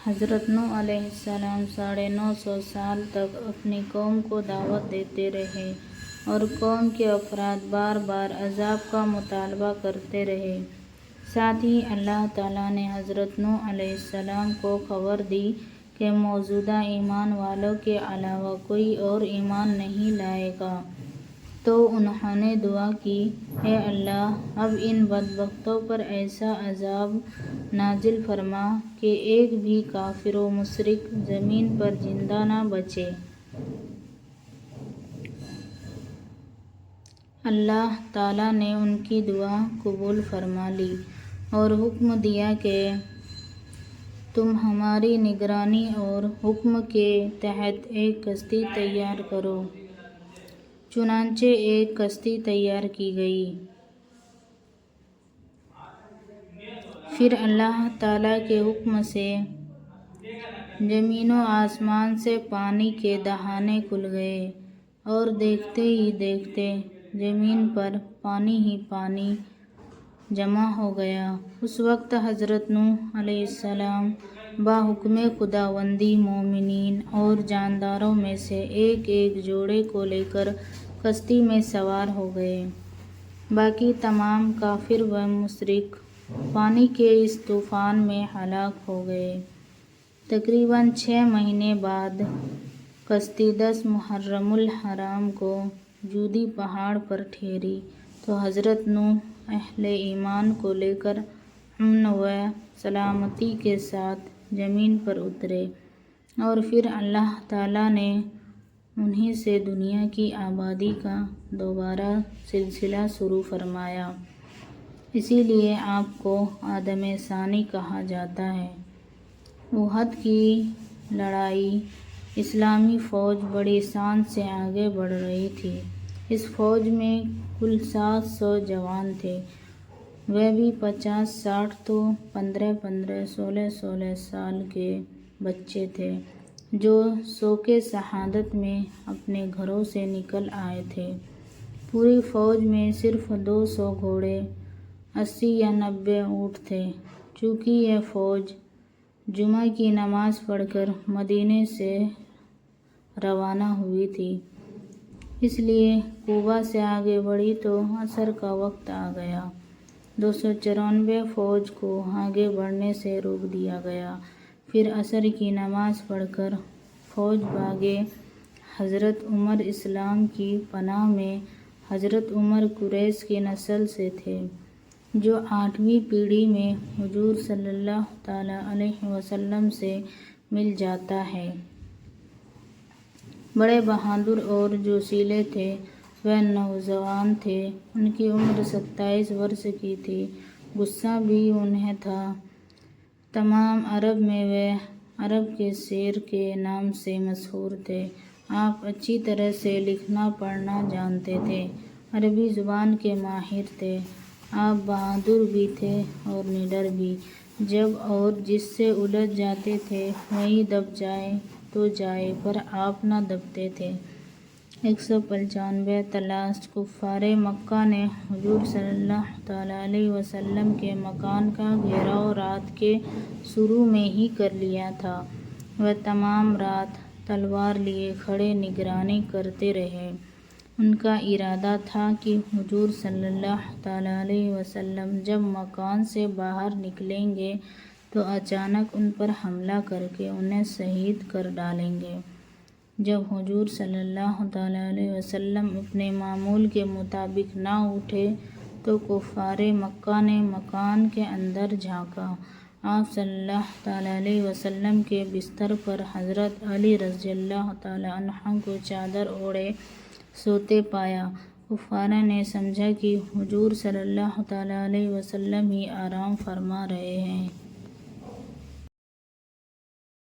حضرت نوح علیہ السلام 950 سال تک اپنی قوم کو دعوت دیتے رہے اور قوم کے افراد بار بار عذاب کا مطالبہ کرتے رہے۔ ساتھ ہی اللہ تعالیٰ نے حضرت نوح علیہ السلام کو خبر دی کہ موجودہ ایمان والوں کے علاوہ کوئی اور ایمان نہیں لائے گا، تو انہوں نے دعا کی، اے اللہ، اب ان بدبختوں پر ایسا عذاب نازل فرما کہ ایک بھی کافر و مشرک زمین پر زندہ نہ بچے۔ اللہ تعالیٰ نے ان کی دعا قبول فرما لی اور حکم دیا کہ تم ہماری نگرانی اور حکم کے تحت ایک کشتی تیار کرو۔ چنانچہ ایک کشتی تیار کی گئی۔ پھر اللہ تعالیٰ کے حکم سے زمین و آسمان سے پانی کے دہانے کھل گئے اور دیکھتے ہی دیکھتے زمین پر پانی ہی پانی جمع ہو گیا۔ اس وقت حضرت نوح علیہ السلام بحکم خداوندی مومنین اور جانداروں میں سے ایک ایک جوڑے کو لے کر کشتی میں سوار ہو گئے۔ باقی تمام کافر و مشرک پانی کے اس طوفان میں ہلاک ہو گئے۔ تقریباً 6 مہینے بعد کشتی 10 محرم الحرام کو جودی پہاڑ پر ٹھہری تو حضرت نوح اہل ایمان کو لے کر امن و سلامتی کے ساتھ زمین پر اترے اور پھر اللہ تعالیٰ نے انہیں سے دنیا کی آبادی کا دوبارہ سلسلہ شروع فرمایا۔ اسی لیے آپ کو آدم ثانی کہا جاتا ہے۔ احد کی لڑائی اسلامی فوج بڑی شان سے آگے بڑھ رہی تھی۔ اس فوج میں کل 700 جوان تھے، وہ بھی 50-60 تو 15-15 16-16 سال کے بچے تھے جو شوق شہادت میں اپنے گھروں سے نکل آئے تھے۔ پوری فوج میں صرف 200 گھوڑے، 80 یا 90 اونٹ تھے۔ چونکہ یہ فوج جمعہ کی نماز پڑھ کر مدینے سے روانہ ہوئی تھی، اس لیے کوبہ سے آگے بڑھی تو عصر کا وقت آ گیا۔ 294 فوج کو آگے بڑھنے سے روک دیا گیا۔ پھر عصر کی نماز پڑھ کر فوج بھاگے۔ حضرت عمر اسلام کی پناہ میں حضرت عمر قریش کی نسل سے تھے، جو 8ویں پیڑھی میں حضور صلی اللہ تعالیٰ علیہ وسلم سے مل جاتا ہے۔ بڑے بہادر اور جوشیلے تھے۔ وہ نوجوان تھے، ان کی عمر 27 برس کی تھی۔ غصہ بھی انہیں تھا۔ تمام عرب میں وہ عرب کے شیر کے نام سے مشہور تھے۔ آپ اچھی طرح سے لکھنا پڑھنا جانتے تھے، عربی زبان کے ماہر تھے۔ آپ بہادر بھی تھے اور نڈر بھی۔ جب اور جس سے الجھ جاتے تھے وہیں دب جائے تو جائے، پر آپ نہ دبتے تھے۔ 195 تلاش کفار مکہ نے حضور صلی اللہ تعالیٰ علیہ وسلم کے مکان کا گھیراؤ رات کے شروع میں ہی کر لیا تھا۔ وہ تمام رات تلوار لیے کھڑے نگرانی کرتے رہے۔ ان کا ارادہ تھا کہ حضور صلی اللہ تعالیٰ علیہ وسلم جب مکان سے باہر نکلیں گے تو اچانک ان پر حملہ کر کے انہیں شہید کر ڈالیں گے۔ جب حضور صلی اللہ تعالیٰ علیہ وسلم اپنے معمول کے مطابق نہ اٹھے تو کفار مکہ نے مکان کے اندر جھانکا۔ آپ صلی اللہ تعالیٰ علیہ وسلم کے بستر پر حضرت علی رضی اللہ تعالیٰ عنہ کو چادر اوڑھے سوتے پایا۔ کفار نے سمجھا کہ حضور صلی اللہ تعالیٰ علیہ وسلم ہی آرام فرما رہے ہیں۔